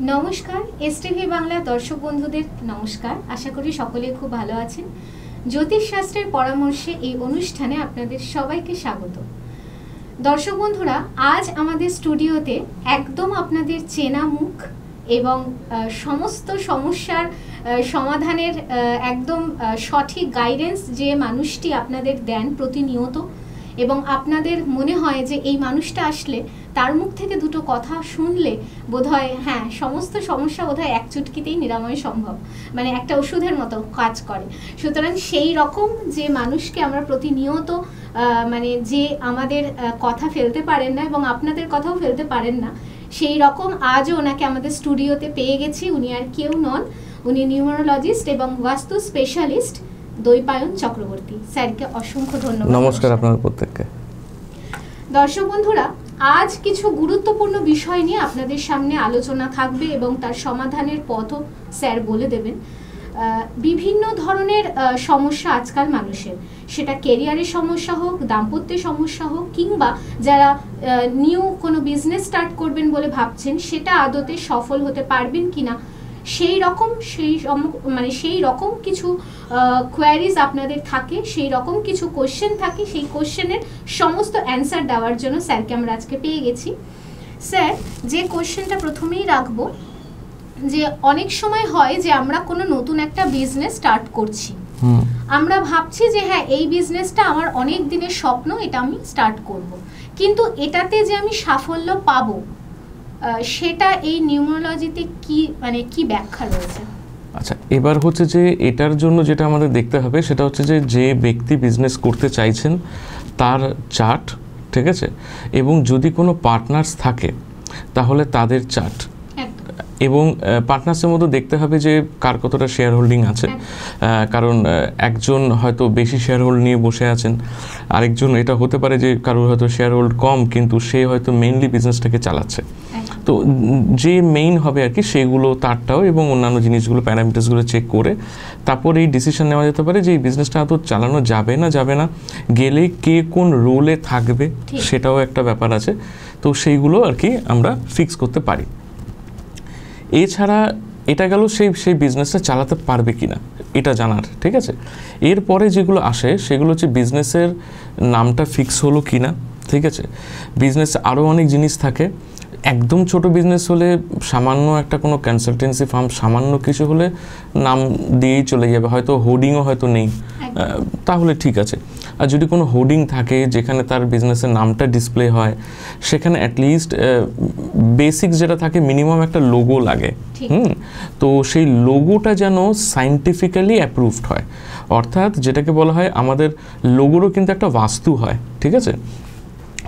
নমস্কার, এসটিভি বাংলা দর্শক বন্ধুদের নমস্কার। আশা করি সকলে খুব ভালো আছেন। জ্যোতিষ শাস্ত্রের পরামর্শে এই অনুষ্ঠানে আপনাদের সবাইকে স্বাগত। দর্শক বন্ধুরা, আজ আমাদের স্টুডিওতে একদম আপনাদের চেনা মুখ এবং সমস্ত সমস্যার সমাধানের একদম সঠিক গাইডেন্স যে মানুষটি আপনাদের দেন প্রতিনিয়ত, এবং আপনাদের মনে হয় যে এই মানুষটা আসলে তার মুখ থেকে দুটো কথা শুনলে বোধহয় হ্যাঁ সমস্ত সমস্যা বোধহয় এক চুটকিতেই নিরাময় সম্ভব, মানে একটা ওষুধের মতো কাজ করে। সুতরাং সেই রকম যে মানুষকে আমরা প্রতিনিয়ত মানে যে আমাদের কথা ফেলতে পারেন না এবং আপনাদের কথাও ফেলতে পারেন না, সেই রকম আজও ওনাকে আমাদের স্টুডিওতে পেয়ে গেছি। উনি আর কেউ নন, উনি নিউমারোলজিস্ট এবং বাস্তু স্পেশালিস্ট দৈপায়ন চক্রবর্তী। স্যারকে অসংখ্য ধন্যবাদ। নমস্কার আপনাদের প্রত্যেককে। দর্শক বন্ধুরা, আজ কিছু গুরুত্বপূর্ণ বিষয় নিয়ে আপনাদের সামনে আলোচনা থাকবে এবং তার সমাধানের পথও স্যার বলে দেবেন। বিভিন্ন ধরনের সমস্যা আজকাল মানুষের, সেটা কেরিয়ারের সমস্যা হোক, দাম্পত্যের সমস্যা হোক, কিংবা যারা নিউ কোনো বিজনেস স্টার্ট করবেন বলে ভাবছেন সেটা আদতে সফল হতে পারবেন কিনা, সেই রকম কিছু কোয়ারিজ আপনাদের থাকে, সেই রকম কিছু কোশ্চেন থাকে। সেই কোশ্চেনের সমস্ত অ্যান্সার দেওয়ার জন্য স্যারকে আমরা আজকে পেয়ে গেছি। স্যার, যে কোশ্চেনটা প্রথমেই রাখবো, যে অনেক সময় হয় যে আমরা কোনো নতুন একটা বিজনেস স্টার্ট করছি, আমরা ভাবছি যে হ্যাঁ এই বিজনেসটা আমার অনেক দিনের স্বপ্ন, এটা আমি স্টার্ট করব, কিন্তু এটাতে যে আমি সাফল্য পাবো সেটা এই নিউমারোলজিতে কি ব্যাখ্যা রয়েছে? আচ্ছা, এবার হচ্ছে যে এটার জন্য যেটা আমাদের দেখতে হবে সেটা হচ্ছে যে ব্যক্তি বিজনেস করতে চাইছেন তার চার্ট, ঠিক আছে, এবং যদি কোনো পার্টনার্স থাকে তাহলে তাদের চার্ট, এবং পার্টনার্সের মধ্যে দেখতে হবে যে কার কতটা শেয়ার হোল্ডিং আছে। কারণ একজন হয়তো বেশি শেয়ার হোল্ড নিয়ে বসে আছেন, আরেকজন এটা হতে পারে যে কারোর হয়তো শেয়ার হোল্ড কম কিন্তু সে হয়তো মেইনলি বিজনেসটাকে চালাচ্ছে। তো যে মেইন হবে আর কি সেগুলো তারটাও এবং অন্যান্য জিনিসগুলো প্যারামিটার্সগুলো চেক করে তারপর এই ডিসিশন নেওয়া যেতে পারে যে এই বিজনেসটা আদৌ চালানো যাবে না, গেলে কে কোন রোলে থাকবে সেটাও একটা ব্যাপার আছে। তো সেইগুলো আর কি আমরা ফিক্স করতে পারি। এছাড়া এটা গেল সেই বিজনেসটা চালাতে পারবে কিনা এটা জানার, ঠিক আছে। এরপরে যেগুলো আসে সেগুলো হচ্ছে বিজনেসের নামটা ফিক্স হলো কিনা, ঠিক আছে। বিজনেসে আরও অনেক জিনিস থাকে। একদম ছোট বিজনেস হলে সামান্য একটা কোনো কনসালটেন্সি ফার্ম সামান্য কিছু হলে নাম দিয়েই চলে যাবে, হয়তো হোর্ডিংও হয়তো নেই, তাহলে ঠিক আছে। আর যদি কোনো হোর্ডিং থাকে যেখানে তার বিজনেসের নামটা ডিসপ্লে হয়, সেখানে অ্যাটলিস্ট বেসিক যেটা থাকে মিনিমাম একটা লোগো লাগে। তো সেই লোগোটা যেন সায়েন্টিফিক্যালি অ্যাপ্রুভড হয়, অর্থাৎ যেটাকে বলা হয় আমাদের লোগোরও কিন্তু একটা বাস্তু হয়, ঠিক আছে।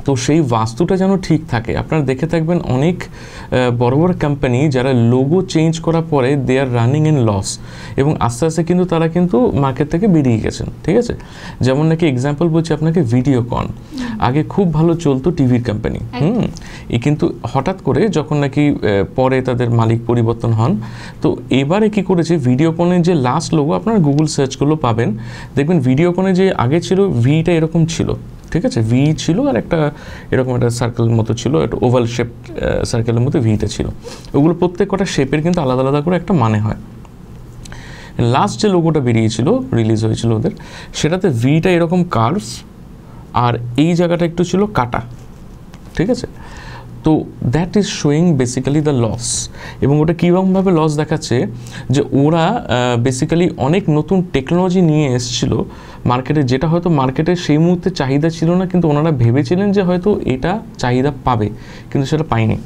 তো সেই বাস্তুটা যেন ঠিক থাকে। আপনারা দেখে থাকবেন অনেক বড় বড় কোম্পানি যারা লোগো চেঞ্জ করার পরে দে আর রানিং ইন লস, এবং আস্তে আস্তে কিন্তু তারা কিন্তু মার্কেট থেকে বেরিয়ে গেছেন, ঠিক আছে। যেমন নাকি এক্সাম্পল বলছি আপনাকে, ভিডিওকন আগে খুব ভালো চলতো টিভির কোম্পানি, কিন্তু হঠাৎ করে যখন নাকি পরে তাদের মালিক পরিবর্তন হন, তো এবারে কি করেছে, ভিডিওকনের যে লাস্ট লোগো আপনারা গুগল সার্চ করলেও পাবেন, দেখবেন ভিডিওকনে যে আগে ছিল ভিটা এরকম ছিল, ঠিক আছে, ভি ছিল আর একটা এরকম একটা সার্কেলের মতো ছিল, একটা ওভাল শেপ সার্কেলের মতো ভিটা ছিল। ওগুলো প্রত্যেক কটা শেপের কিন্তু আলাদা আলাদা করে একটা মানে হয়। লাস্ট যে লোগোটা বেরিয়েছিল, রিলিজ হয়েছিল ওদের, সেটাতে ভিটা এরকম কার্ভ আর এই জায়গাটা একটু ছিল কাটা, ঠিক আছে। তো that is showing basically the loss. এবং ওটা কীরকমভাবে লস দেখাচ্ছে, যে ওরা বেসিক্যালি অনেক নতুন টেকনোলজি নিয়ে এসেছিল মার্কেটে, যেটা হয়তো মার্কেটে সেই মুহূর্তে চাহিদা ছিল না, কিন্তু ওনারা ভেবেছিলেন যে হয়তো এটা চাহিদা পাবে, কিন্তু সেটা পায়নি।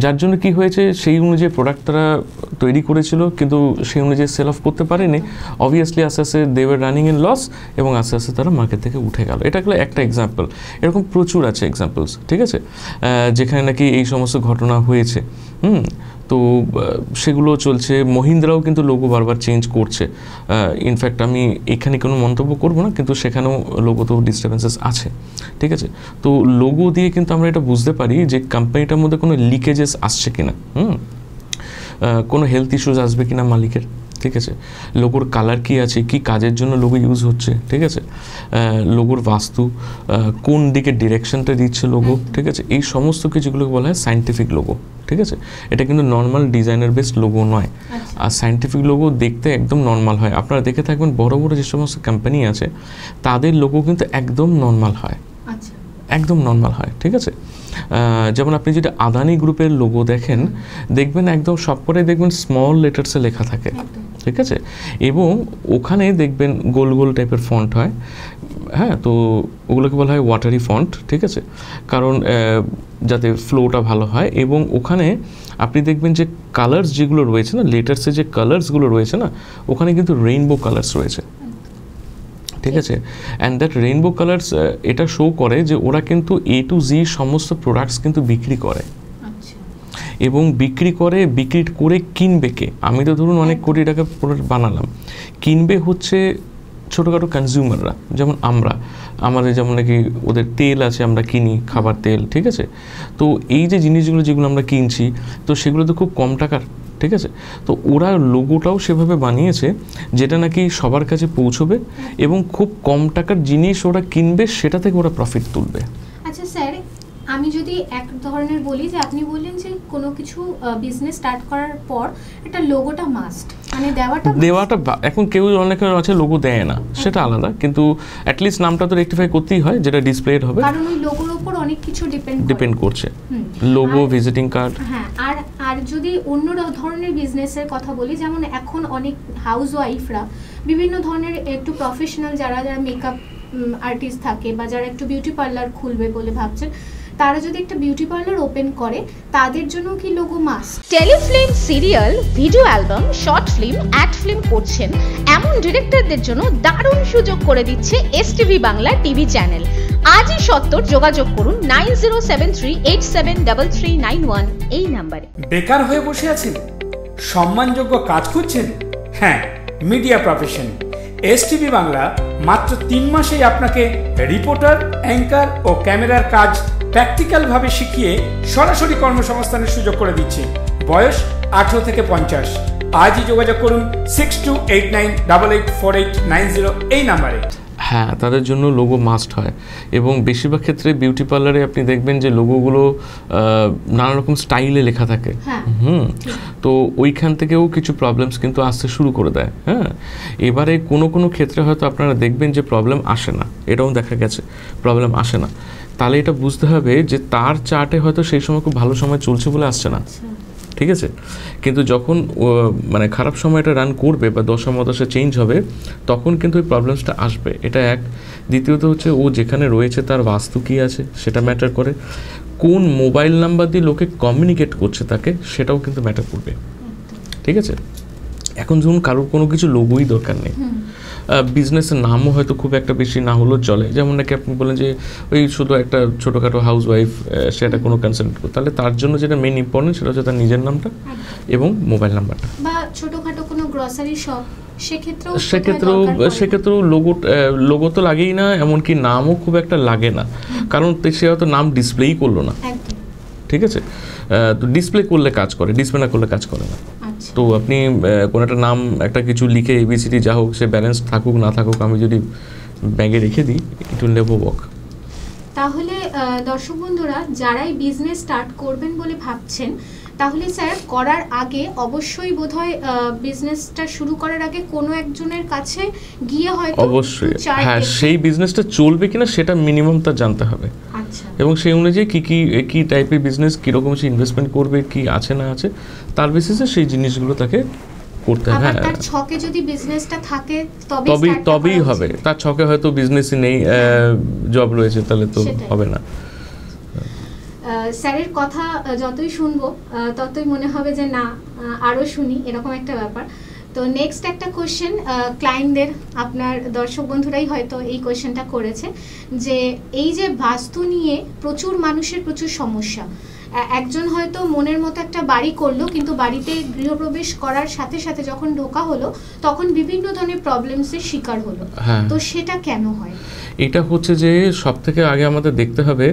যার জন্য কি হয়েছে, সেই অনুযায়ী প্রোডাক্ট তারা তৈরি করেছিল কিন্তু সেই অনুযায়ী সেল অফ করতে পারেনি। অবভিয়াসলি আস্তে আস্তে they were running in loss এবং আস্তে আস্তে তারা মার্কেট থেকে উঠে গেল। এটা হলো একটা এক্সাম্পল, এরকম প্রচুর আছে এক্সাম্পলস, ঠিক আছে, যেখানে নাকি এই সমস্ত ঘটনা হয়েছে। তো সেগুলো চলছে। মহিন্দ্রাও কিন্তু লোগো বারবার চেঞ্জ করছে। ইনফ্যাক্ট আমি এখানে কোনো মন্তব্য করব না, কিন্তু সেখানেও লোগোতেও ডিস্টারবেন্সেস আছে, ঠিক আছে। তো লোগো দিয়ে কিন্তু আমরা এটা বুঝতে পারি যে কোম্পানিটার মধ্যে কোনো লিকেজেস আসছে কিনা, কোনো হেলথ ইস্যুস আসবে কিনা মালিকের, ঠিক আছে। লোগোর কালার কি আছে, কি কাজের জন্য লোগো ইউজ হচ্ছে, ঠিক আছে। লোগোর বাস্তু, কোন দিকে ডিরেকশনটা দিচ্ছে লোগো, ঠিক আছে। এই সমস্ত কিছুগুলোকে বলা হয় সায়েন্টিফিক লোগো, ঠিক আছে, এটা কিন্তু নর্মাল ডিজাইনার বেসড লোগো নয়। আর সায়েন্টিফিক লোগো দেখতে একদম নর্মাল হয়। আপনারা দেখে থাকবেন বড় বড় যে সমস্ত কোম্পানি আছে তাদের লোগো কিন্তু একদম নর্মাল হয়, একদম নর্মাল হয়। ঠিক আছে, যেমন আপনি যদি আদানি গ্রুপের লোগো দেখেন, দেখবেন একদম সবকটাই দেখবেন স্মল লেটার্সে লেখা থাকে। ঠিক আছে, এবং ওখানে দেখবেন গোল গোল টাইপের ফন্ট হয়। হ্যাঁ, তো ওগুলোকে বলা হয় ওয়াটারি ফন্ট। ঠিক আছে, কারণ যাতে ফ্লোটা ভালো হয়। এবং ওখানে আপনি দেখবেন যে কালার্স যেগুলো রয়েছে না, লেটার্সে যে কালার্সগুলো রয়েছে না, ওখানে কিন্তু রেইনবো কালার্স রয়েছে। ঠিক আছে, অ্যান্ড দ্যাট রেইনবো কালার্স এটা শো করে যে ওরা কিন্তু A to Z সমস্ত প্রোডাক্টস কিন্তু বিক্রি করে, এবং বিক্রি করে কিনবে কে? আমি তো ধরুন অনেক কোটি টাকা প্রোডাক্ট বানালাম, কিনবে হচ্ছে ছোটোখাটো কনজিউমাররা, যেমন আমাদের যেমন নাকি ওদের তেল আছে, আমরা কিনি খাবার তেল। ঠিক আছে, তো এই যে জিনিসগুলো যেগুলো আমরা কিনছি, তো সেগুলো তো খুব কম টাকার। ঠিক আছে, তো ওরা লোগোটাও সেভাবে বানিয়েছে যেটা নাকি সবার কাছে পৌঁছবে এবং খুব কম টাকার জিনিস ওরা কিনবে, সেটা থেকে ওরা প্রফিট তুলবে। আচ্ছা স্যার, আমি যদি এক ধরনের বলি যে আপনি বললেন যে কোনো কিছু বিজনেস স্টার্ট করার পর একটা লোগোটা মাস্ট, মানে দেওয়াটা এখন কেউ অনেকে আছে লোগো দেয় না, সেটা আলাদা, কিন্তু অ্যাটলিস্ট নামটা তো রেকটিফাই করতেই হয়, যেটা ডিসপ্লেড হবে, কারণ ওই লোগোর উপর অনেক কিছু ডিপেন্ড করছে, লোগো, ভিজিটিং কার্ড। হ্যাঁ, আর যদি অন্য ধরনের বিজনেসের কথা বলি, যেমন এখন অনেক হাউস ওয়াইফরা বিভিন্ন ধরনের একটু প্রফেশনাল যারা মেকআপ আর্টিস্ট থাকে বা যারা একটু বিউটি পার্লার খুলবে বলে ভাবছেন, তারা যদি একটা বিউটি পার্লার ওপেন করে, তাদের জন্য কি logo must? Telefilm, serial, video album, short film, ad film করছেন এমন ডিরেক্টরদের জন্য দারুণ সুযোগ করে দিচ্ছে STV বাংলা টিভি চ্যানেল। আজই সত্তর যোগাযোগ করুন 9073873391 এই নম্বরে। বেকার হয়ে বসে আছেন, সম্মানযোগ্য কাজ খুঁজছেন? হ্যাঁ, মিডিয়া প্রফেশন STV বাংলা মাত্র 3 মাসেই আপনাকে রিপোর্টার, অ্যাঙ্কার ও ক্যামেরার কাজ প্র্যাকটিক্যালভাবে শিখিয়ে সরাসরি কর্মসংস্থানের সুযোগ করে দিচ্ছে। বয়স 18 থেকে 50। আজই যোগাযোগ করুন 6289884890 এই নাম্বারে। হ্যাঁ, তাদের জন্য লোগো মাস্ট হয়, এবং বেশিরভাগ ক্ষেত্রে বিউটি পার্লারে আপনি দেখবেন যে লোগোগুলো নানা রকম স্টাইলে লেখা থাকে। তো ওইখান থেকেও কিছু প্রবলেমস কিন্তু আসতে শুরু করে দেয়। হ্যাঁ, এবারে কোনো ক্ষেত্রে হয়তো আপনারা দেখবেন যে প্রবলেম আসে না, এটাও দেখা গেছে প্রবলেম আসে না, তাহলে এটা বুঝতে হবে যে তার চার্টে হয়তো সেই সময় খুব ভালো সময় চলছে বলে আসছে না। ঠিক আছে, কিন্তু যখন মানে খারাপ সময়টা রান করবে বা দশা মদশা চেঞ্জ হবে, তখন কিন্তু ওই প্রবলেমসটা আসবে। এটা এক। দ্বিতীয়ত হচ্ছে ও যেখানে রয়েছে তার বাস্তু কী আছে সেটা ম্যাটার করে, কোন মোবাইল নাম্বার দিয়ে লোকে কমিউনিকেট করছে তাকে, সেটাও কিন্তু ম্যাটার করবে। ঠিক আছে, এখন যখন কারোর কোনো কিছু লোগোই দরকার নেই, বিজনেসের নামও হয়তো খুব একটা বেশি না হলেও চলে, যেমন নাকি আপনি বলেন যে ওই শুধু একটা ছোটোখাটো হাউস ওয়াইফ, সেটা কোনো কনসেন্ট, তাহলে তার জন্য যেটা মেইন ইম্পর্টেন্ট সেটা হচ্ছে তার নিজের নামটা এবং মোবাইল নাম্বারটা। বা ছোটোখাটো কোনো গ্রসারি শপ, সেক্ষেত্রেও লোগো তো লাগেই না, এমনকি নামও খুব একটা লাগে না, কারণ সে হয়তো নাম ডিসপ্লেই করলো না। ঠিক আছে, তো ডিসপ্লে করলে কাজ করে, ডিসপ্লে না করলে কাজ করে না। তো আপনি কোনো একটা নাম, একটা কিছু লিখে ABCD যা হোক, সে ব্যালেন্স থাকুক না থাকুক, আমি যদি ব্যাগে রেখে দিই, ইট উইল নেভার ওয়ার্ক। তাহলে দর্শক বন্ধুরা, যারাই বিজনেস স্টার্ট করবেন বলে ভাবছেন, তাহলে স্যার করার আগে অবশ্যই বোধহয় বিজনেসটা শুরু করার আগে কোনো একজনের কাছে গিয়ে হয়তো অবশ্যই, হ্যাঁ, সেই বিজনেসটা চলবে কিনা সেটা মিনিমাম তার জানতে হবে। এবং সেই অনুযায়ী কি টাইপের বিজনেস, কীরকম সে ইনভেস্টমেন্ট করবে, কি আছে না আছে, তার বেসিসে সেই জিনিসগুলো তাকে করতে হবে। তার ছকে যদি বিজনেসটা থাকে তবেই হবে। তার ছকে হয়তো বিজনেসই নেই, জব রয়েছে, তাহলে তো হবে না। স্যারের কথা যতই শুনবো ততই মনে হবে যে না, আরও শুনি, এরকম একটা ব্যাপার। তো নেক্সট একটা কোয়েশ্চেন ক্লায়েন্টদের, আপনার দর্শক বন্ধুরাই হয়তো এই কোয়েশ্চেনটা করেছে, যে এই যে বাস্তু নিয়ে প্রচুর মানুষের প্রচুর সমস্যা, একজন হয়তো মনের মতো একটা বাড়ি করলো, কিন্তু বাড়িতে গৃহপ্রবেশ করার সাথে সাথে যখন ঢোকা হলো, তখন বিভিন্ন ধরনের প্রবলেমসের শিকার হলো। তো সেটা কেন হয়? এটা হচ্ছে যে সব থেকে আগে আমাদের দেখতে হবে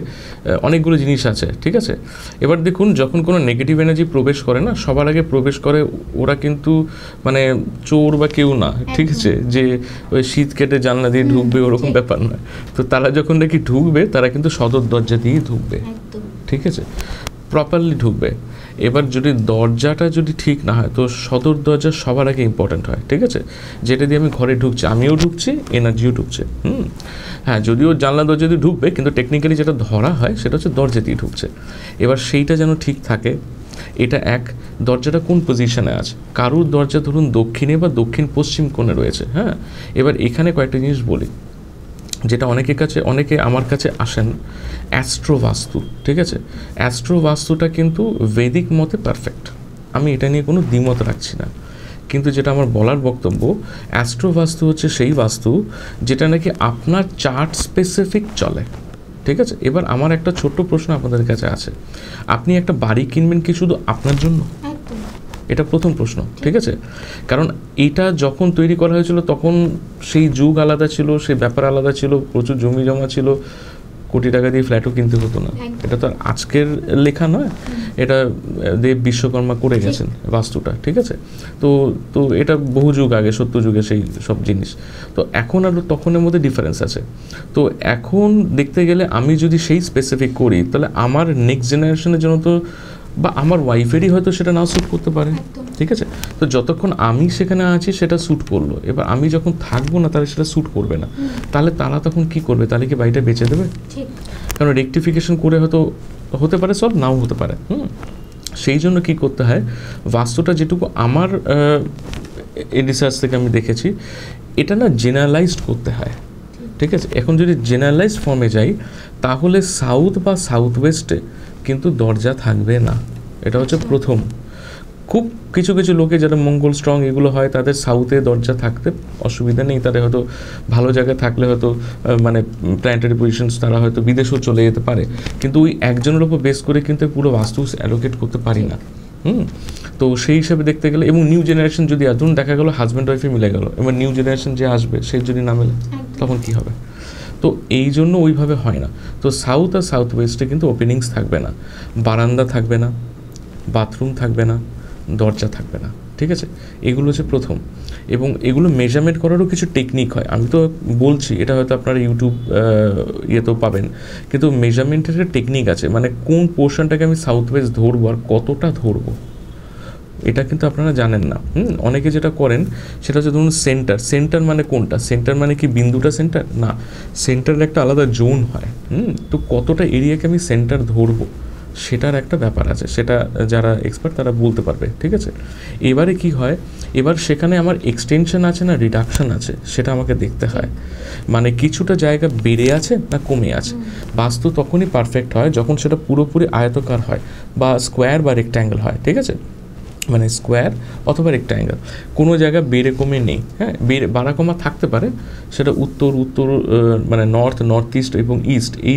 অনেকগুলো জিনিস আছে। ঠিক আছে, এবার দেখুন, যখন কোনো নেগেটিভ এনার্জি প্রবেশ করে না, সবার আগে প্রবেশ করে ওরা কিন্তু মানে চোর বা কেউ না। ঠিক আছে, যে ওই শীত কেটে জানলা দিয়ে ঢুকবে ওরকম ব্যাপার নয়। তো তারা যখন নাকি ঢুকবে, তারা কিন্তু সদর দরজা দিয়ে ঢুকবে। ঠিক আছে, প্রপারলি ঢুকবে। এবার যদি দরজাটা যদি ঠিক না হয় তো সদর দরজা সবার আগে ইম্পর্ট্যান্ট হয়, ঠিক আছে, যেটা দিয়ে আমি ঘরে ঢুকছি, আমিও ঢুকছি, এনার্জিও ঢুকছে। হ্যাঁ, যদিও জানলা দরজা দিয়ে ঢুকবে, কিন্তু টেকনিক্যালি যেটা ধরা হয় সেটা হচ্ছে দরজা দিয়ে ঢুকছে। এবার সেইটা যেন ঠিক থাকে, এটা এক। দরজাটা কোন পজিশনে আছে, কারুর দরজা ধরুন দক্ষিণে বা দক্ষিণ পশ্চিম কোণে রয়েছে। হ্যাঁ, এবার এখানে কয়েকটা জিনিস বলি, যেটা অনেকে আমার কাছে আসেন, অ্যাস্ট্রোবাস্তু, ঠিক আছে। অ্যাস্ট্রোবাস্তুটা কিন্তু বৈদিক মতে পারফেক্ট, আমি এটা নিয়ে কোনো দ্বিমত রাখছি না, কিন্তু যেটা আমার বলার বক্তব্য, অ্যাস্ট্রোবাস্তু হচ্ছে সেই বাস্তু যেটা নাকি আপনার চার্ট স্পেসিফিক চলে, ঠিক আছে। এবার আমার একটা ছোট্ট প্রশ্ন আপনাদের কাছে আছে, আপনি একটা বাড়ি কিনবেন কি শুধু আপনার জন্য? এটা প্রথম প্রশ্ন, ঠিক আছে। কারণ এটা যখন তৈরি করা হয়েছিল তখন সেই যুগ আলাদা ছিল, সেই ব্যাপার আলাদা ছিল, প্রচুর জমি জমা ছিল, কোটি টাকা দিয়ে ফ্ল্যাটও কিনতে হতো না। এটা তো আজকের লেখা নয়, এটা দেব বিশ্বকর্মা করে গেছেন বাস্তুটা, ঠিক আছে। তো এটা বহু যুগ আগে, সত্য যুগে সেই সব জিনিস। তো এখন আর তখনের মধ্যে ডিফারেন্স আছে। তো এখন দেখতে গেলে আমি যদি সেই স্পেসিফিক করি, তাহলে আমার নেক্সট জেনারেশনের জন্য তো, বা আমার ওয়াইফেরই হয়তো সেটা না স্যুট করতে পারে, ঠিক আছে। তো যতক্ষণ আমি সেখানে আছি সেটা স্যুট করলো, এবার আমি যখন থাকবো না তাহলে সেটা স্যুট করবে না, তাহলে তারা তখন কি করবে? তাহলে কি বাড়িটা বেচে দেবে? কারণ রেকটিফিকেশন করে হয়তো হতে পারে সব, নাও হতে পারে। সেই জন্য কি করতে হয়, বাস্তুটা যেটুকু আমার রিসার্চ থেকে আমি দেখেছি, এটা না জেনারেলাইজড করতে হয়, ঠিক আছে। এখন যদি জেনারেলাইজড ফর্মে যাই, তাহলে সাউথ বা সাউথ ওয়েস্টে কিন্তু দরজা থাকবে না, এটা হচ্ছে প্রথম। খুব কিছু কিছু লোকে যারা মঙ্গল স্ট্রং এগুলো হয়, তাদের সাউথে দরজা থাকতে অসুবিধা নেই, তারা হয়তো ভালো জায়গায় থাকলে হয়তো মানে প্ল্যানেটারি পজিশনস তারা হয়তো বিদেশেও চলে যেতে পারে, কিন্তু ওই একজনের উপর বেস করে কিন্তু পুরো বাস্তু অ্যালোকেট করতে পারি না। তো সেই হিসাবে দেখতে গেলে, এবং নিউ জেনারেশন যদি ধরুন দেখা গেলো হাজব্যান্ড ওয়াইফে মিলে গেল, এবার নিউ জেনারেশন যে আসবে সে যদি না মেলে তখন কি হবে? তো এই জন্য ওইভাবে হয় না। তো সাউথ আর সাউথ ওয়েস্টে কিন্তু ওপেনিংস থাকবে না, বারান্দা থাকবে না, বাথরুম থাকবে না, দরজা থাকবে না, ঠিক আছে। এগুলো হচ্ছে প্রথম। এবং এগুলো মেজারমেন্ট করারও কিছু টেকনিক হয়, আমি তো বলছি এটা হয়তো আপনারা ইউটিউব ইয়েতেও পাবেন, কিন্তু মেজারমেন্টের একটা টেকনিক আছে, মানে কোন পোর্শনটাকে আমি সাউথ ওয়েস্ট ধরবো আর কতটা ধরবো, এটা কিন্তু আপনারা জানেন না। অনেকে যেটা করেন সেটা হচ্ছে ধরুন সেন্টার মানে কোনটা? সেন্টার মানে কি বিন্দুটা সেন্টার? না, সেন্টারের একটা আলাদা জোন হয়। তো কতটা এরিয়াকে আমি সেন্টার ধরবো সেটার একটা ব্যাপার আছে, সেটা যারা এক্সপার্ট তারা বলতে পারবে, ঠিক আছে। এবারে কি হয়, এবার সেখানে আমার এক্সটেনশন আছে না রিডাকশন আছে সেটা আমাকে দেখতে হয়, মানে কিছুটা জায়গা বেড়ে আছে না কমে আছে। বাস্তু তখনই পারফেক্ট হয় যখন সেটা পুরোপুরি আয়তকার হয় বা স্কোয়ার বা রেক্ট্যাঙ্গেল হয়, ঠিক আছে। মানে স্কোয়ার অথবা রেক্ট্যাঙ্গেল, কোনো জায়গা বেড়ে কমে নেই। হ্যাঁ, বাড়া কমা থাকতে পারে, সেটা উত্তর মানে নর্থ ইস্ট এবং ইস্ট এই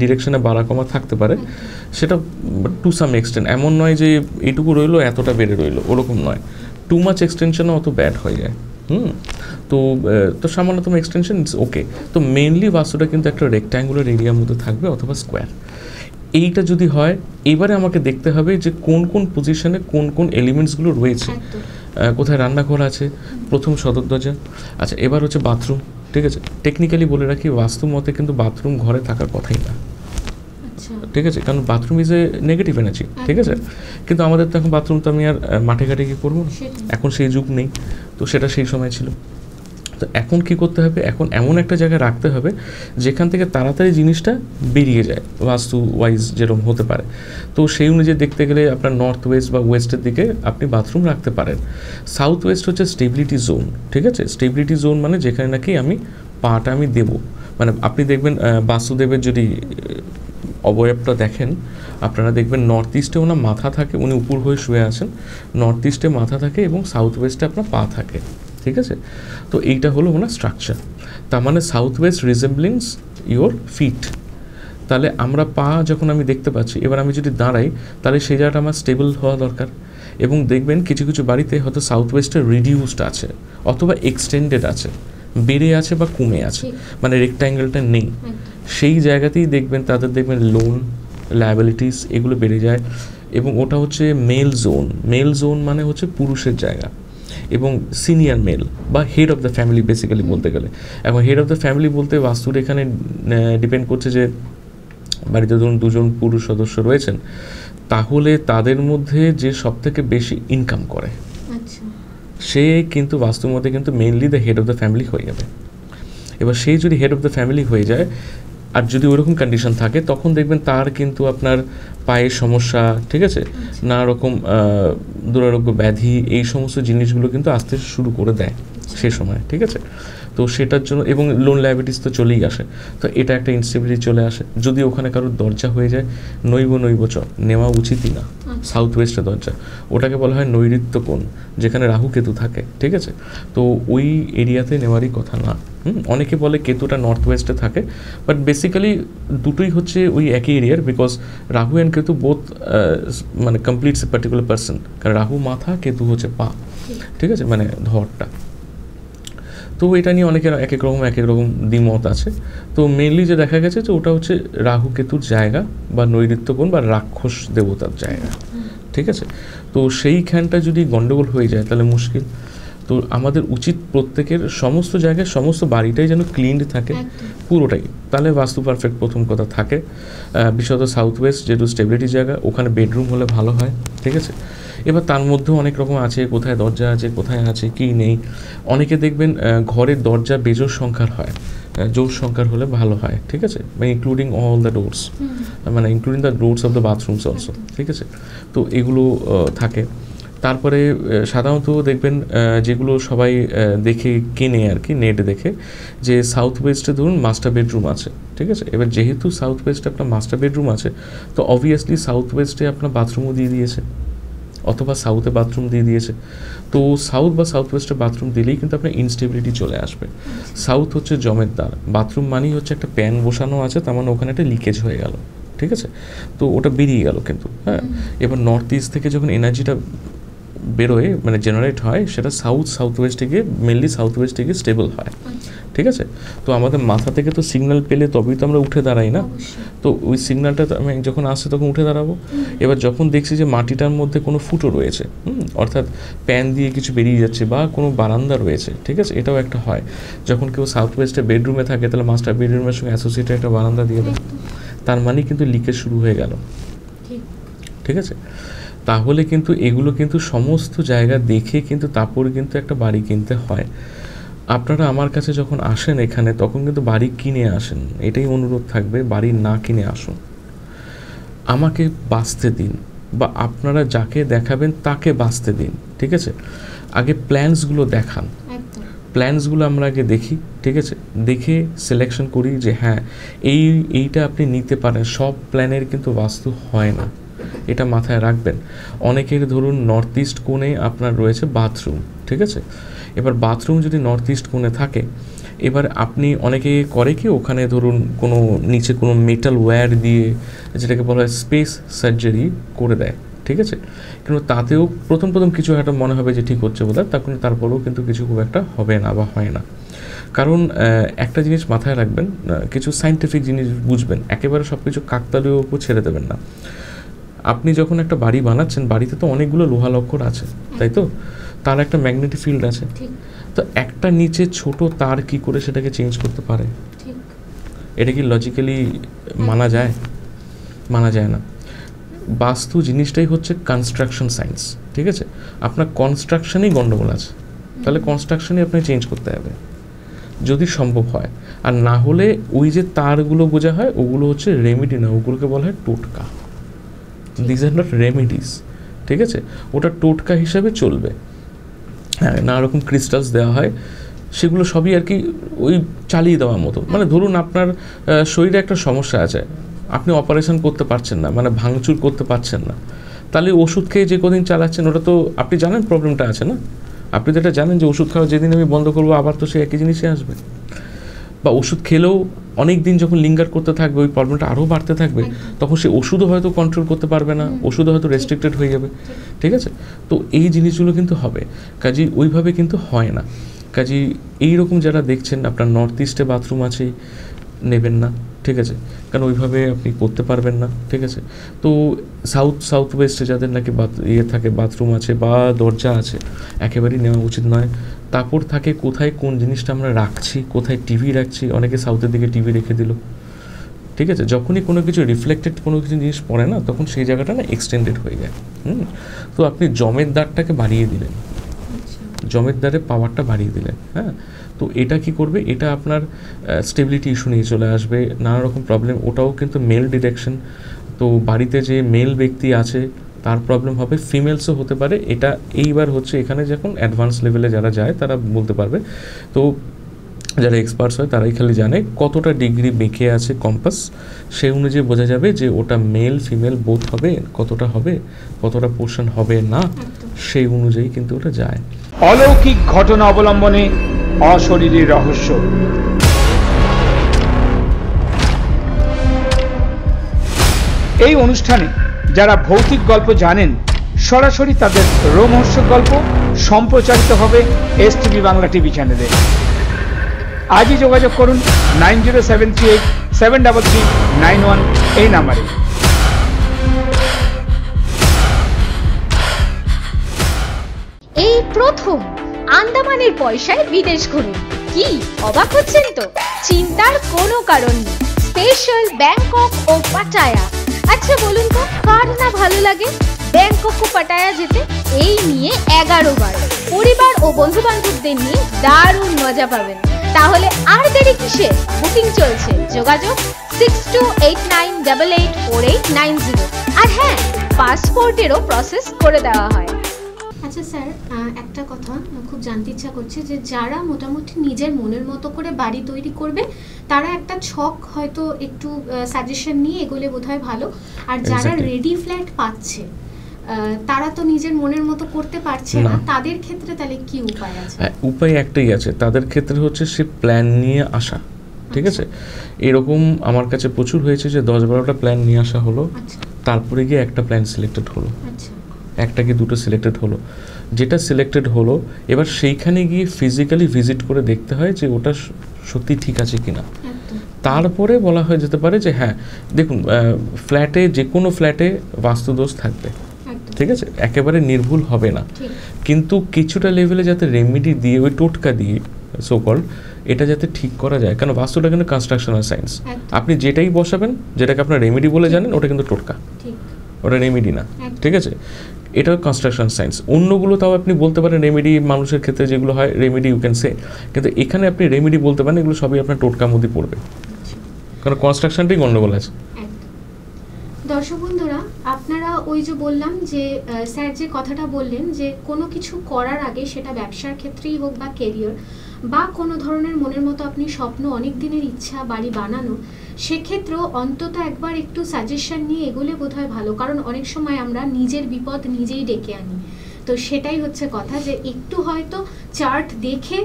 ডিরেকশনে বাড়া কমা থাকতে পারে, সেটা টু সাম এক্সটেন্ট। এমন নয় যে এইটুকু রইলো এতটা বেড়ে রইলো, ওরকম নয়। টু মাচ এক্সটেনশনও অত ব্যাড হয়ে যায়। তো সামান্যতম এক্সটেনশন ইটস ওকে। তো মেনলি বাস্তুটা কিন্তু একটা রেক্ট্যাঙ্গুলার এরিয়ার মধ্যে থাকবে অথবা স্কোয়ার। এইটা যদি হয়, এবারে আমাকে দেখতে হবে যে কোন কোন পজিশনে কোন কোন এলিমেন্টসগুলো রয়েছে, কোথায় রান্নাঘর আছে, প্রথম সদর দরজা। আচ্ছা, এবার হচ্ছে বাথরুম, ঠিক আছে। টেকনিক্যালি বলে রাখি, বাস্তু মতে কিন্তু বাথরুম ঘরে থাকার কথাই না, ঠিক আছে, কারণ bathroom is a negative energy, ঠিক আছে। কিন্তু আমাদের তো এখন বাথরুম তো আমি আর মাঠে ঘাটে কি করবো না, এখন সেই যুগ নেই, তো সেটা সেই সময় ছিল। তো এখন কি করতে হবে, এখন এমন একটা জায়গায় রাখতে হবে যেখান থেকে তাড়াতাড়ি জিনিসটা বেরিয়ে যায়, বাস্তু ওয়াইজ যেরকম হতে পারে। তো সেই অনুযায়ী দেখতে গেলে আপনার নর্থ ওয়েস্ট বা ওয়েস্টের দিকে আপনি বাথরুম রাখতে পারেন। সাউথ ওয়েস্ট হচ্ছে স্টেবিলিটি জোন, ঠিক আছে। স্টেবিলিটি জোন মানে যেখানে নাকি আমি পাটা আমি দেবো, মানে আপনি দেখবেন বাসুদেবের যদি অবয়বটা দেখেন, আপনারা দেখবেন নর্থ ইস্টে ওনার মাথা থাকে, উনি উপর হয়ে শুয়ে আছেন, নর্থ ইস্টে মাথা থাকে এবং সাউথ ওয়েস্টে আপনার পা থাকে, ঠিক আছে। তো এইটা হলো ওনার স্ট্রাকচার। তার মানে সাউথ ওয়েস্ট রিজেম্বলিংস ইওর ফিট। তাহলে আমরা পা যখন আমি দেখতে পাচ্ছি, এবার আমি যদি দাঁড়াই তাহলে সেই জায়গাটা আমার স্টেবল হওয়া দরকার। এবং দেখবেন কিছু কিছু বাড়িতে হয়তো সাউথ ওয়েস্টে রিডিউসড আছে অথবা এক্সটেন্ডেড আছে, বেড়ে আছে বা কমে আছে, মানে রেক্ট্যাঙ্গেলটা নেই। সেই জায়গাতেই দেখবেন তাদের দেখবেন লোন, লায়াবিলিটিস এগুলো বেড়ে যায়। এবং ওটা হচ্ছে মেল জোন মানে হচ্ছে পুরুষের জায়গা, এবং সিনিয়র মেল বা head of the family basically বলতে গেলে। এখন হেড অফ দ্য ফ্যামিলি বলতে বাস্তুর এখানে ডিপেন্ড করছে যে বাড়িতে ধরুন 2 জন পুরুষ সদস্য রয়েছেন, তাহলে তাদের মধ্যে যে সবথেকে বেশি ইনকাম করে সে কিন্তু বাস্তুর মধ্যে কিন্তু mainly the head of the family হয়ে যাবে। এবার সেই যদি হেড অফ দ্য ফ্যামিলি হয়ে যায় আর যদি ওরকম কন্ডিশন থাকে, তখন দেখবেন তার কিন্তু আপনার পায়ের সমস্যা, ঠিক আছে, নানা রকম দুরারোগ্য ব্যাধি, এই সমস্ত জিনিসগুলো কিন্তু আসতে শুরু করে দেয় সে সময়, ঠিক আছে। তো সেটার জন্য, এবং লোন লায়াবিলিটিস তো চলেই আসে, তো এটা একটা ইনস্টেবিলিটি চলে আসে। যদি ওখানে কারোর দরজা হয়ে যায় নৈব চ নেওয়া উচিতই না, সাউথ ওয়েস্টের দরজা, ওটাকে বলা হয় নৈঋত্য কোণ, যেখানে রাহু কেতু থাকে, ঠিক আছে। তো ওই এরিয়াতে নেওয়ারই কথা না। অনেকে বলে কেতুটা নর্থ ওয়েস্টে থাকে, বাট বেসিক্যালি দুটোই হচ্ছে ওই একই এরিয়ার, because Rahu and Ketu both মানে কমপ্লিটস এ পার্টিকুলার পার্সন, কারণ রাহু মাথা, কেতু হচ্ছে পা, ঠিক আছে, মানে ধরটা। তো এটা নিয়ে অনেকের এক এক রকম দ্বিমত আছে। তো মেনলি যে দেখা গেছে যে ওটা হচ্ছে রাহু কেতুর জায়গা বা নৈঋত্যকোণ বা রাক্ষস দেবতার জায়গা, ঠিক আছে। তো সেইখানটা যদি গন্ডগোল হয়ে যায় তাহলে মুশকিল। তো আমাদের উচিত প্রত্যেকের সমস্ত জায়গায় সমস্ত বাড়িটাই যেন ক্লিনড থাকে পুরোটাই, তাহলে বাস্তু পারফেক্ট প্রথম কথা থাকে। বিশেষত সাউথ ওয়েস্ট যেহেতু স্টেবিলিটি জায়গা, ওখানে বেডরুম হলে ভালো হয়, ঠিক আছে। এবার তার মধ্যেও অনেক রকম আছে, কোথায় দরজা আছে, কোথায় আছে কি নেই। অনেকে দেখবেন ঘরের দরজা বেজোড় সংখ্যার হয়, জোড় সংখ্যার হলে ভালো হয়, ঠিক আছে, মানে ইনক্লুডিং অল দ্য ডোরস, মানে including the doors of the বাথরুমস also, ঠিক আছে। তো এগুলো থাকে। তারপরে সাধারণত দেখবেন যেগুলো সবাই দেখে কেনে আর কি, নেট দেখে, যে সাউথ ওয়েস্টে ধরুন মাস্টার বেডরুম আছে, ঠিক আছে। এবার যেহেতু সাউথ ওয়েস্টে আপনার মাস্টার বেডরুম আছে, তো অবভিয়াসলি সাউথ ওয়েস্টে আপনার বাথরুমও দিয়ে দিয়েছে, অথবা সাউথে বাথরুম দিয়ে দিয়েছে। তো সাউথ বা সাউথ ওয়েস্টে বাথরুম দিলেই কিন্তু আপনার ইনস্টেবিলিটি চলে আসবে। সাউথ হচ্ছে জমের দ্বার, বাথরুম মানেই হচ্ছে একটা প্যান বসানো আছে, তার মানে ওখানে একটা লিকেজ হয়ে গেল, ঠিক আছে, তো ওটা বেরিয়ে গেল কিন্তু। হ্যাঁ, এবার নর্থ ইস্ট থেকে যখন এনার্জিটা বেরোয়, মানে জেনারেট হয়, সেটা সাউথ ওয়েস্টে গিয়ে, মেনলি সাউথ ওয়েস্টে গিয়ে স্টেবল হয়, ঠিক আছে। তো আমাদের মাথা থেকে তো সিগন্যাল পেলে তবেই তো আমরা উঠে দাঁড়াই না, তো ওই সিগন্যালটা আমি যখন আসছে তখন উঠে দাঁড়াবো। এবার যখন দেখছি যে মাটিটার মধ্যে কোনো ফুটো রয়েছে, অর্থাৎ প্যান দিয়ে কিছু বেরিয়ে যাচ্ছে, বা কোনো বারান্দা রয়েছে, ঠিক আছে, এটাও একটা হয়। যখন কেউ সাউথ ওয়েস্টে বেডরুমে থাকে, তাহলে মাস্টার বেডরুমের সঙ্গে অ্যাসোসিয়েটেড একটা বারান্দা দিয়ে দেয়, তার মানে কিন্তু লিকেজ শুরু হয়ে গেল, ঠিক আছে। তাহলে কিন্তু এগুলো কিন্তু সমস্ত জায়গা দেখে কিন্তু তারপরে কিন্তু একটা বাড়ি কিনতে হয়। আপনারা আমার কাছে যখন আসেন এখানে, তখন কিন্তু বাড়ি কিনে আসেন, এটাই অনুরোধ থাকবে, বাড়ি না কিনে আসুন। আমাকে বাঁচতে দিন, বা আপনারা যাকে দেখাবেন তাকে বাঁচতে দিন, ঠিক আছে। আগে প্ল্যানসগুলো দেখান, প্ল্যানসগুলো আমরা আগে দেখি, ঠিক আছে, দেখে সিলেকশন করি যে হ্যাঁ এইটা আপনি নিতে পারেন। সব প্ল্যানের কিন্তু বাস্তু হয় না, এটা মাথায় রাখবেন। অনেকের ধরুন নর্থ ইস্ট কোণে আপনার রয়েছে বাথরুম, ঠিক আছে। এবার বাথরুম যদি নর্থ ইস্ট কোণে থাকে, এবার আপনি অনেকে করে কি ওখানে ধরুন কোনো নিচে কোনো মেটাল ওয়্যার দিয়ে, যেটাকে বলা হয় স্পেস সার্জারি করে দেয়, ঠিক আছে। কিন্তু তাতেও প্রথম কিছু একটা মনে হবে যে ঠিক হচ্ছে বোধহয়, তারপরেও কিন্তু কিছু খুব একটা হবে না বা হয় না। কারণ একটা জিনিস মাথায় রাখবেন, কিছু সায়েন্টিফিক জিনিস বুঝবেন, একেবারে সব কিছু কাকতালীয় উপর ছেড়ে দেবেন না। আপনি যখন একটা বাড়ি বানাচ্ছেন, বাড়িতে তো অনেকগুলো লোহা লক্কর আছে, তাই তো, তার একটা ম্যাগনেটিক ফিল্ড আছে, তো একটা নিচে ছোট তার কি করে সেটাকে চেঞ্জ করতে পারে? এটা কি লজিক্যালি মানা যায়? মানা যায় না। বাস্তু জিনিসটাই হচ্ছে কনস্ট্রাকশন সায়েন্স, ঠিক আছে। আপনার কনস্ট্রাকশনেই গন্ডগোল আছে, তাহলে কনস্ট্রাকশনই আপনাকে চেঞ্জ করতে হবে যদি সম্ভব হয়। আর না হলে ওই যে তারগুলো বোঝা হয়, ওগুলো হচ্ছে রেমেডি না, ওগুলোকে বলা হয় টোটকা। দিস আর নট রেমেডিস, ঠিক আছে, ওটা টোটকা হিসাবে চলবে। হ্যাঁ, নানা রকম ক্রিস্টালস দেওয়া হয়, সেগুলো সবই আর কি ওই চালিয়ে দেওয়ার মতো। মানে ধরুন আপনার শরীরে একটা সমস্যা আছে, আপনি অপারেশন করতে পারছেন না, মানে ভাঙচুর করতে পারছেন না, তাহলে ওষুধ খেয়ে যে কদিন চালাচ্ছেন, ওটা তো আপনি জানেন প্রবলেমটা আছে না, আপনি তো এটা জানেন যে ওষুধ খাওয়া যেদিন আমি বন্ধ করবো আবার তো সেই একই জিনিসই আসবে। বা ওষুধ খেলেও অনেক দিন যখন লিঙ্গার করতে থাকবে, ওই প্রবলেমটা আরও বাড়তে থাকবে, তখন সে ওষুধও হয়তো কন্ট্রোল করতে পারবে না, ওষুধও হয়তো রেস্ট্রিক্টেড হয়ে যাবে, ঠিক আছে। তো এই জিনিসগুলো কিন্তু হবে, কাজেই ওইভাবে কিন্তু হয় না। কাজেই এইরকম যারা দেখছেন, আপনার নর্থ ইস্টে বাথরুম আছে, নেবেন না, ঠিক আছে, কারণ ওইভাবে আপনি করতে পারবেন না, ঠিক আছে। তো সাউথ ওয়েস্টে যাদের নাকি থাকে, বাথরুম আছে বা দরজা আছে, একেবারেই নেওয়া উচিত নয়। তারপর থাকে কোথায় কোন জিনিসটা আমরা রাখছি, কোথায় টিভি রাখছি। অনেকে সাউথের দিকে টিভি রেখে দিল, ঠিক আছে, যখনই কোনো কিছু রিফ্লেক্টেড কোনো কিছু জিনিস পড়ে না, তখন সেই জায়গাটা না এক্সটেন্ডেড হয়ে যায়। তো আপনি জমের দ্বারটাকে বাড়িয়ে দিলেন, জমের দ্বারে পাওয়ারটা বাড়িয়ে দিলেন। হ্যাঁ, তো এটা কি করবে, এটা আপনার স্টেবিলিটি ইস্যু নিয়ে চলে আসবে, নানা রকম প্রবলেম। ওটাও কিন্তু মেল ডিরেকশন, তো বাড়িতে যে মেল ব্যক্তি আছে তার প্রবলেম হবে, ফিমেলসও হতে পারে। এটা এইবার হচ্ছে এখানে যখন অ্যাডভান্স লেভেলে যারা যায় তারা বলতে পারবে। তো যারা এক্সপার্টস হয় তারাই খালি জানে কতটা ডিগ্রি বেঁকে আছে কম্পাস, সেই অনুযায়ী বোঝা যাবে যে ওটা মেল ফিমেল বোথ হবে, কতটা পোর্শন হবে না, সেই অনুযায়ী কিন্তু ওটা যায়। অলৌকিক ঘটনা অবলম্বনে অশরীরী রহস্য। এই অনুষ্ঠানে যারা ভৌতিক গল্প জানেন, সরাসরি তাদের রোমহর্ষক গল্প সম্প্রচারিত হবে STV বাংলা টিভি চ্যানেলে। আজই যোগাযোগ করুন 9073873391 এই নাম্বারে। এই প্রথম আন্দামানের পয়সায় বিদেশ ঘুরুন। কি অবাক হচ্ছেন তো? চিন্তার কোনো কারণ নেই। স্পেশাল ব্যাংকক ও পাটায়া। আচ্ছা বলুন তো, কার না ভালো লাগে ব্যাংকক ও পাটায়া যেতে? এই নিয়ে 11 বার পরিবার ও বন্ধু বান্ধবদের নিয়ে দারুণ মজা পাবেন। তাহলে আর দেরি কিসে? বুকিং চলছে, যোগাযোগ 6289884890। আর হ্যাঁ, পাসপোর্টেরও প্রসেস করে দেওয়া হয়। আচ্ছা স্যার, একটা কথা খুব জানতে ইচ্ছা করছে যে যারা মোটামুটি নিজের মনের মতো করে বাড়ি তৈরি করবে, তারা একটা ছক হয়তো একটু সাজেশন নিয়ে এগোলে বোধহয় ভালো। আর যারা রেডি ফ্ল্যাট পাচ্ছে, তারা তো নিজের মনের মতো করতে পারছে না, তাদের ক্ষেত্রে তাহলে কি উপায় আছে? উপায় একটাই আছে, তাদের ক্ষেত্রে হচ্ছে সে প্ল্যান নিয়ে আসা। ঠিক আছে, এরকম আমার কাছে প্রচুর হয়েছে যে 10-12টা প্ল্যান নিয়ে আসা হলো, তারপরে গিয়ে একটা প্ল্যান সিলেক্টেড হলো, একটা কি দুটো সিলেক্টেড হলো। যেটা সিলেক্টেড হলো, এবার সেইখানে গিয়ে ফিজিক্যালি ভিজিট করে দেখতে হয় যে ওটা সত্যি ঠিক আছে কিনা। তারপরে বলা হয়ে যেতে পারে যে হ্যাঁ দেখুন, ফ্ল্যাটে যে কোনো ফ্ল্যাটে বাস্তুদোষ থাকবে, ঠিক আছে, একেবারে নির্ভুল হবে না, কিন্তু কিছুটা লেভেলে যাতে রেমেডি দিয়ে, ওই টোটকা দিয়ে সোকল এটা যাতে ঠিক করা যায়। কারণ বাস্তুটা কিন্তু কনস্ট্রাকশনাল সায়েন্স। আপনি যেটাই বসাবেন, যেটাকে আপনার রেমেডি বলে জানেন, ওটা কিন্তু টোটকা, ওটা রেমেডি না। ঠিক আছে, এটা কনস্ট্রাকশন সায়েন্স। অন্যগুলো তাও আপনি বলতে পারেন রেমেডি, মানুষের ক্ষেত্রে যেগুলো হয় রেমেডি ইউ ক্যান সে, কিন্তু এখানে আপনি রেমেডি বলতে পারেন, এগুলো সবই আপনার টোটকার মধ্যে পড়বে, কারণ কনস্ট্রাকশনটাই গন্ডগোল আছে। দর্শক বন্ধুরা, আপনারা ওই যে বললাম যে স্যার যে কথাটা বললেন যে কোনো কিছু করার আগে, সেটা ব্যবসার ক্ষেত্রেই হোক বা কেরিয়ার বা কোনো ধরনের মনের মতো আপনি স্বপ্ন, অনেক দিনের ইচ্ছা বাড়ি বানানো, সেক্ষেত্রেও অন্তত একবার একটু সাজেশন নিয়ে এগোলে বোধহয় ভালো। কারণ অনেক সময় আমরা নিজের বিপদ নিজেই ডেকে আনি। তো সেটাই হচ্ছে কথা, যে একটু হয়তো চার্ট দেখে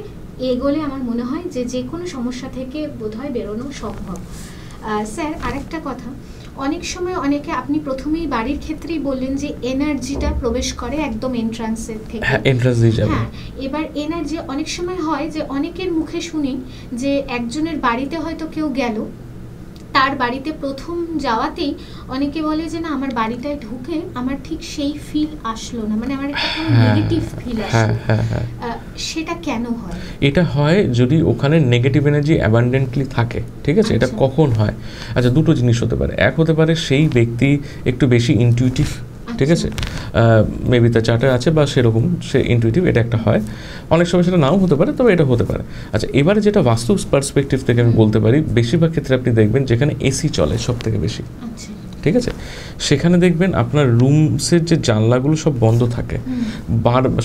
এগোলে আমার মনে হয় যে যে কোনো সমস্যা থেকে বোধহয় বেরোনো সম্ভব। স্যার আরেকটা কথা, অনেক সময় অনেকে, আপনি প্রথমেই বাড়ির ক্ষেত্রেই বললেন যে এনার্জিটা প্রবেশ করে একদম এন্ট্রান্সের থেকে। হ্যাঁ, এন্ট্রান্স দিয়ে যাবে। হ্যাঁ, এবার এনার্জি অনেক সময় হয় যে অনেকের মুখে শুনি যে একজনের বাড়িতে হয়তো কেউ গেল, তার বাড়িতে প্রথম যাওয়াতেই অনেকে বলে যে না, আমার বাড়িটায় ঢুকে আমার ঠিক সেই ফিল আসলো না, মানে আমার একটা নেগেটিভ ফিল আসলো। সেটা কেন হয়? এটা হয় যদি ওখানে নেগেটিভ এনার্জি অ্যাবান্ডেন্টলি থাকে। ঠিক আছে, এটা কখন হয়? আচ্ছা, দুটো জিনিস হতে পারে। এক হতে পারে সেই ব্যক্তি একটু বেশি ইনটিউটিভ, ঠিক আছে, মেবি তার চার্টার আছে বা সেরকম, সে ইনটিউটিভ, এটা একটা হয়। অনেক সময় সেটা নাও হতে পারে, তবে এটা হতে পারে। আচ্ছা, এবারে যেটা বাস্তু পার্সপেক্টিভ থেকে আমি বলতে পারি, বেশিরভাগ ক্ষেত্রে আপনি দেখবেন যেখানে এসি চলে সব থেকে বেশি, ঠিক আছে, সেখানে দেখবেন আপনার রুমসের যে জানলাগুলো সব বন্ধ থাকে,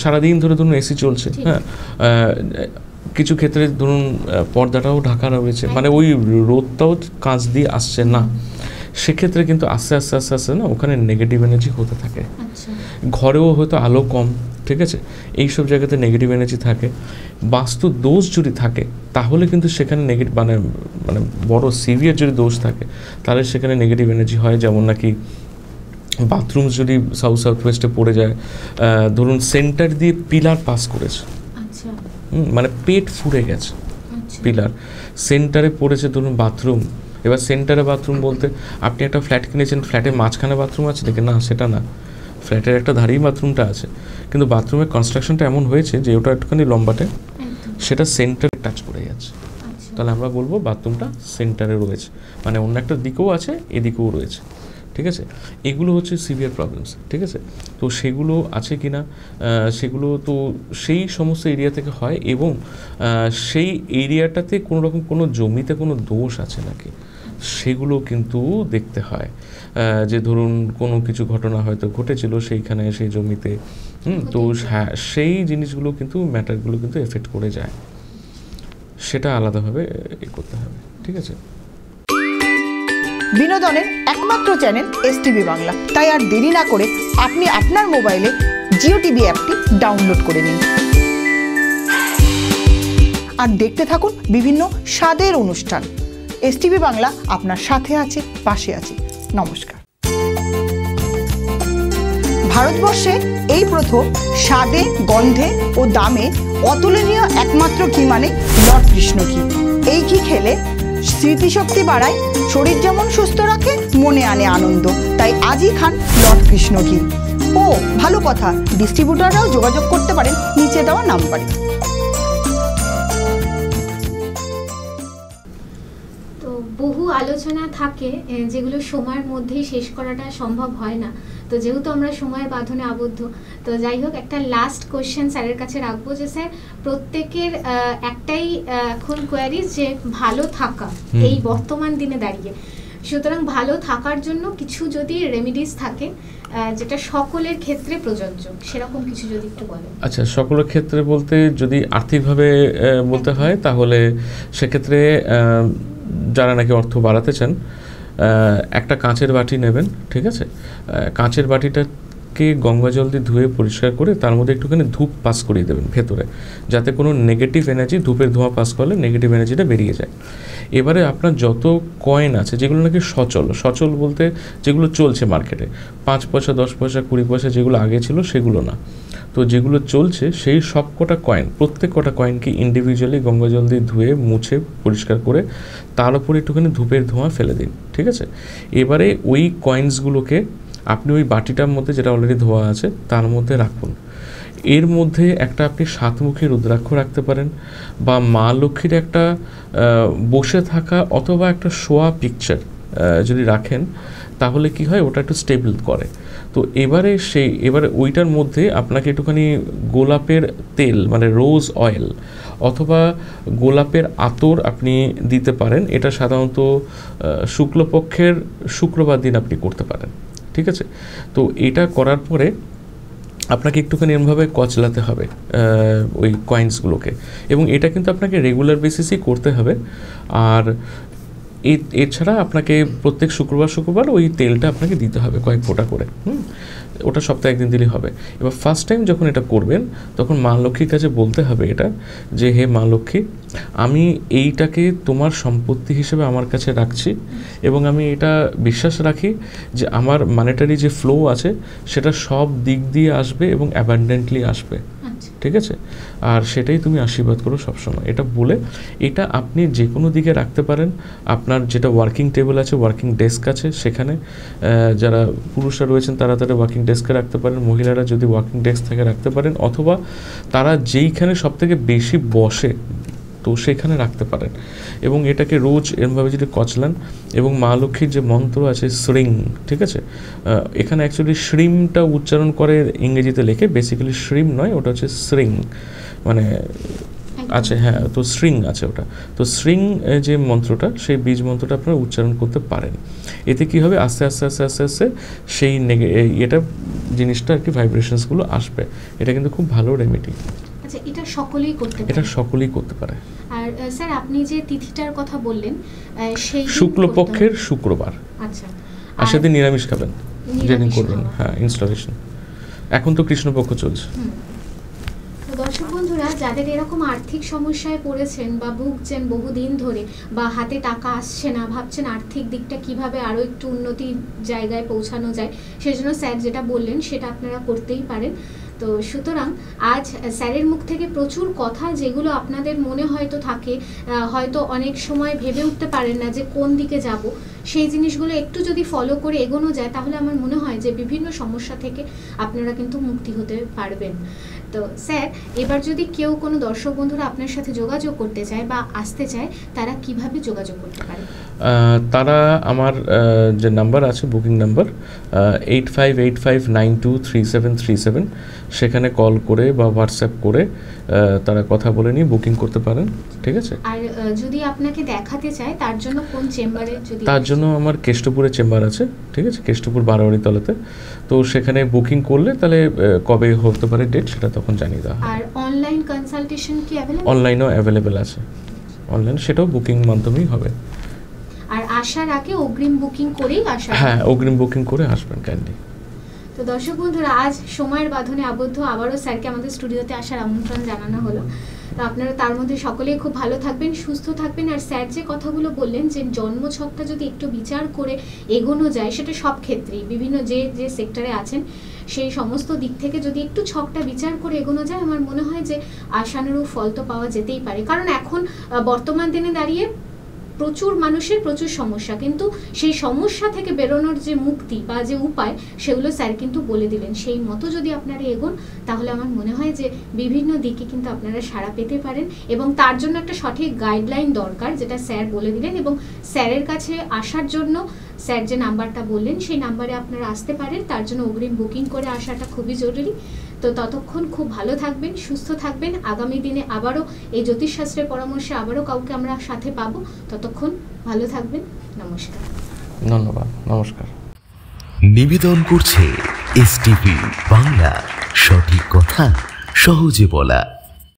সারাদিন ধরে ধরুন এসি চলছে। হ্যাঁ, কিছু ক্ষেত্রে ধরুন পর্দাটাও ঢাকা রয়েছে, মানে ওই রোদটাও কাঁচ দিয়ে আসছে না, সেক্ষেত্রে কিন্তু আস্তে আস্তে আস্তে আস্তে না ওখানে নেগেটিভ এনার্জি হতে থাকে। ঘরেও হয়তো আলো কম, ঠিক আছে, এইসব জায়গাতে নেগেটিভ এনার্জি থাকে। বাস্তু দোষ যদি থাকে তাহলে কিন্তু সেখানে নেগেটিভ মানে মানে বড় সিভিয়ার যদি দোষ থাকে তাহলে সেখানে নেগেটিভ এনার্জি হয়। যেমন নাকি বাথরুম যদি সাউথ ওয়েস্টে পড়ে যায়, ধরুন সেন্টার দিয়ে পিলার পাস করেছে, মানে পেট ফুঁড়ে গেছে, পিলার সেন্টারে পড়েছে ধরুন বাথরুম। এবার সেন্টারে বাথরুম বলতে আপনি একটা ফ্ল্যাট কিনেছেন, ফ্ল্যাটের মাঝখানে বাথরুম আছে দেখে, না সেটা না, ফ্ল্যাটের একটা ধারেই বাথরুমটা আছে, কিন্তু বাথরুমের কনস্ট্রাকশনটা এমন হয়েছে যে ওটা একটুখানি লম্বাটে, সেটা সেন্টারে টাচ করে যাচ্ছে। তাহলে আমরা বলবো বাথরুমটা সেন্টারে রয়েছে, মানে অন্য একটা দিকেও আছে, এদিকেও রয়েছে, ঠিক আছে। এগুলো হচ্ছে সিভিয়ার প্রবলেমস, ঠিক আছে। তো সেগুলো আছে কি না, সেগুলো তো সেই সমস্ত এরিয়া থেকে হয়, এবং সেই এরিয়াটাতে কোনো রকম কোনো জমিতে কোনো দোষ আছে নাকি সেগুলো কিন্তু দেখতে হয়। যে ধরুন কোনো কিছু ঘটনা হয়তো ঘটেছিল সেইখানে, সেই জমিতে, তো হ্যাঁ সেই জিনিসগুলো কিন্তু ম্যাটারগুলো কিন্তু এফেক্ট করে যায়, সেটা আলাদাভাবে করতে হবে, ঠিক আছে। বিনোদনের একমাত্র চ্যানেল এসটিভি বাংলা, তাই আর দেরি না করে আপনি আপনার মোবাইলে জিও টিভি অ্যাপটি ডাউনলোড করে নিন আর দেখতে থাকুন বিভিন্ন স্বাদের অনুষ্ঠান। এসটিভি বাংলা আপনার সাথে আছে, পাশে আছে। নমস্কার। ভারতবর্ষে এই প্রথম স্বাদে, গন্ধে ও দামে অতুলনীয় একমাত্র ঘি মানে লর্ড কৃষ্ণ ঘি। এই ঘি খেলে স্মৃতিশক্তি বাড়ায়, শরীর যেমন সুস্থ রাখে, মনে আনে আনন্দ। তাই আজই খান লর্ড কৃষ্ণ ঘি। ও ভালো কথা, ডিস্ট্রিবিউটাররাও যোগাযোগ করতে পারেন নিচে দেওয়া নাম্বারে। তো বহু আলোচনা থাকে যেগুলো সময়ের মধ্যেই শেষ করাটা সম্ভব হয় না, তো যেহেতু আমরা সময়ের বাঁধনে আবদ্ধ, তো যাই হোক একটা লাস্ট কোয়েশ্চেন স্যারের কাছে রাখবো যে স্যার প্রত্যেকের একটাই এখন কোয়ারিজ যে ভালো থাকা এই বর্তমান দিনে দাঁড়িয়ে, সুতরাং ভালো থাকার জন্য কিছু যদি রেমিডিস থাকে যেটা সকলের ক্ষেত্রে প্রযোজ্য, সেরকম কিছু যদি একটু বলেন। আচ্ছা, সকলের ক্ষেত্রে বলতে যদি আর্থিকভাবে বলতে হয় তাহলে সেক্ষেত্রে যারা নাকি অর্থ বাড়াতে চান, একটা কাঁচের বাটি নেবেন, ঠিক আছে। কাঁচের বাটিটাকে গঙ্গা জল দিয়ে ধুয়ে পরিষ্কার করে তার মধ্যে একটুখানি ধূপ পাস করিয়ে দেবেন ভেতরে, যাতে কোনো নেগেটিভ এনার্জি, ধূপের ধোঁয়া পাস করলে নেগেটিভ এনার্জিটা বেরিয়ে যায়। এবারে আপনার যত কয়েন আছে যেগুলো নাকি সচল বলতে যেগুলো চলছে মার্কেটে, 5 পয়সা 10 পয়সা 20 পয়সা যেগুলো আগে ছিল সেগুলো না, তো যেগুলো চলছে সেই সব কটা কয়েন, প্রত্যেক কটা কয়েনকে ইন্ডিভিজুয়ালি গঙ্গা জল দিয়ে ধুয়ে মুছে পরিষ্কার করে তার উপরে একটুখানি ধূপের ধোঁয়া ফেলে দিন, ঠিক আছে। এবারে ওই কয়েন্সগুলোকে আপনি ওই বাটিটার মধ্যে যেটা অলরেডি ধোয়া আছে তার মধ্যে রাখুন। এর মধ্যে একটা আপনি 7মুখী রুদ্রাক্ষ রাখতে পারেন, বা মা লক্ষ্মীর একটা বসে থাকা অথবা একটা শোয়া পিকচার যদি রাখেন তাহলে কি হয়, ওটা একটু স্টেবল করে। তো এবারে ওইটার মধ্যে আপনাকে একটুখানি গোলাপের তেল মানে রোজ অয়েল অথবা গোলাপের আতর আপনি দিতে পারেন। এটা সাধারণত শুক্লপক্ষের শুক্রবার দিন আপনি করতে পারেন, ঠিক আছে। তো এটা করার পরে আপনাকে একটুখানি এরমভাবে কচলাতে হবে ওই কয়েন্সগুলোকে, এবং এটা কিন্তু আপনাকে রেগুলার বেসিসই করতে হবে। আর এছাড়া আপনাকে প্রত্যেক শুক্রবার ওই তেলটা আপনাকে দিতে হবে কয়েক ফোঁটা করে, ওটা সপ্তাহে একদিন দিলেই হবে। এবার ফার্স্ট টাইম যখন এটা করবেন তখন মা লক্ষ্মীর কাছে বলতে হবে এটা, যে হে মা লক্ষ্মী, আমি এইটাকে তোমার সম্পত্তি হিসেবে আমার কাছে রাখছি, এবং আমি এটা বিশ্বাস রাখি যে আমার মানিটারি যে ফ্লো আছে সেটা সব দিক দিয়ে আসবে এবং অ্যাবান্ডেন্টলি আসবে, ঠিক আছে। আর সেটাই তুমি আশীর্বাদ করো সবসময়। এটা বলে এটা আপনি যে কোনো দিকে রাখতে পারেন। আপনার যেটা ওয়ার্কিং টেবিল আছে, ওয়ার্কিং ডেস্ক আছে, সেখানে যারা পুরুষরা রয়েছেন তারা ওয়ার্কিং ডেস্কে রাখতে পারেন, মহিলারা যদি ওয়ার্কিং ডেস্ক থেকে রাখতে পারেন, অথবা তারা যেইখানে সবথেকে বেশি বসে তো সেখানে রাখতে পারেন। এবং এটাকে রোজ এরমভাবে যদি কচলান, এবং মা লক্ষ্মীর যে মন্ত্র আছে শ্রিং, ঠিক আছে, এখানে অ্যাকচুয়ালি শ্রিমটা উচ্চারণ করে ইংরেজিতে লেখে, বেসিক্যালি শ্রিম নয়, ওটা হচ্ছে শ্রিং মানে আছে, হ্যাঁ, তো শ্রিং আছে ওটা। তো শ্রিং যে মন্ত্রটা, সেই বীজ মন্ত্রটা আপনারা উচ্চারণ করতে পারেন। এতে কি হবে, আস্তে আস্তে আস্তে আস্তে আস্তে সেই এটা জিনিসটা আর কি ভাইব্রেশনসগুলো আসবে। এটা কিন্তু খুব ভালো রেমেডি। আচ্ছা, এটা সকলেই করতে পারে? এটা সকলেই করতে পারে। আর স্যার আপনি যে তিথিটার কথা বললেন সেই শুক্লপক্ষের শুক্রবার। আচ্ছা, আর সেদিন নিরামিষ খাবেন যেদিন করবেন, হ্যাঁ, ইনস্টলেশন। এখন তো কৃষ্ণপক্ষ চলছে। দর্শক বন্ধুরা, যাদের এরকম আর্থিক সমস্যায় পড়েছেন বা ভুগছেন বহুদিন ধরে, বা হাতে টাকা আসছে না, ভাবছেন আর্থিক দিকটা কিভাবে আরও একটু উন্নতির জায়গায় পৌঁছানো যায়, সেজন্য স্যার যেটা বললেন সেটা আপনারা করতেই পারেন। তো সুতরাং আজ স্যারের মুখ থেকে প্রচুর কথা যেগুলো আপনাদের মনে হয়তো থাকে, হয়তো অনেক সময় ভেবে উঠতে পারেন না যে কোন দিকে যাব, সেই জিনিসগুলো একটু যদি ফলো করে এগোনো যায় তাহলে আমার মনে হয় যে বিভিন্ন সমস্যা থেকে আপনারা কিন্তু মুক্তি হতে পারবেন। তো স্যার, এবার যদি কেউ কোনো দর্শক বন্ধুরা আপনার সাথে যোগাযোগ করতে চায় বা আসতে চায়, তারা কিভাবে যোগাযোগ করতে পারে? তারা আমার যে নাম্বার আছে, বুকিং নাম্বার 8585923737, সেখানে কল করে বা হোয়াটসঅ্যাপ করে তারা কথা বলে নিয়ে বুকিং করতে পারেন, ঠিক আছে? আর যদি আপনাকে দেখাতে চায় তার জন্য কোন চেম্বারে? তার জন্য আমার কেষ্টপুরে চেম্বার আছে, ঠিক আছে, কেষ্টপুর বারোয়ারিতলাতে। তো সেখানে বুকিং করলে তাহলে কবে হতে পারে ডেট সেটা তখন জানিয়ে দেওয়া হয়। আর অনলাইন কনসালটেশন কি অ্যাভেলেবল? অনলাইনও অ্যাভেলেবেল আছে, অনলাইন সেটাও বুকিং মাধ্যমেই হবে। আর আসার আগে অগ্রিম বুকিং করেই আসা? হ্যাঁ, অগ্রিম বুকিং করে আসবেন কাইন্ডলি। তো দর্শক বন্ধুরা, আজ সময়ের বাঁধনে আবদ্ধ আবারও স্যারকে আমাদের স্টুডিওতে আসার আমন্ত্রণ জানানো হলো। তো আপনারা তার মধ্যে সকলেই খুব ভালো থাকবেন, সুস্থ থাকবেন। আর স্যার যে কথাগুলো বললেন যে জন্মছকটা যদি একটু বিচার করে এগোনো যায়, সেটা সব ক্ষেত্রেই বিভিন্ন যে যে সেক্টরে আছেন সেই সমস্ত দিক থেকে যদি একটু ছকটা বিচার করে এগোনো যায়, আমার মনে হয় যে আশানুরূপ ফল তো পাওয়া যেতেই পারে। কারণ এখন বর্তমান দিনে দাঁড়িয়ে প্রচুর মানুষের প্রচুর সমস্যা, কিন্তু সেই সমস্যা থেকে বেরোনোর যে মুক্তি বা যে উপায়, সেগুলো স্যার কিন্তু বলে দিলেন। সেই মতো যদি আপনারা এগোন, তাহলে আমার মনে হয় যে বিভিন্ন দিকে কিন্তু আপনারা সাড়া পেতে পারেন। এবং তার জন্য একটা সঠিক গাইডলাইন দরকার, যেটা স্যার বলে দিলেন। এবং স্যারের কাছে আসার জন্য স্যার যে নাম্বারটা বললেন, সেই নাম্বারে আপনারা আসতে পারেন। তার জন্য অগ্রিম বুকিং করে আসাটা খুবই জরুরি। তো ততক্ষণ খুব ভালো থাকবেন, সুস্থ থাকবেন। আগামী দিনে আবারও এই জ্যোতিষশাস্ত্রের পরামর্শে আবারও কাউকে আমরা সাথে পাবো। ততক্ষণ ভালো থাকবেন। নমস্কার। ধন্যবাদ, নমস্কার। নিবেদন করছে এসটিভি বাংলা, সঠিক কথা সহজে বলা।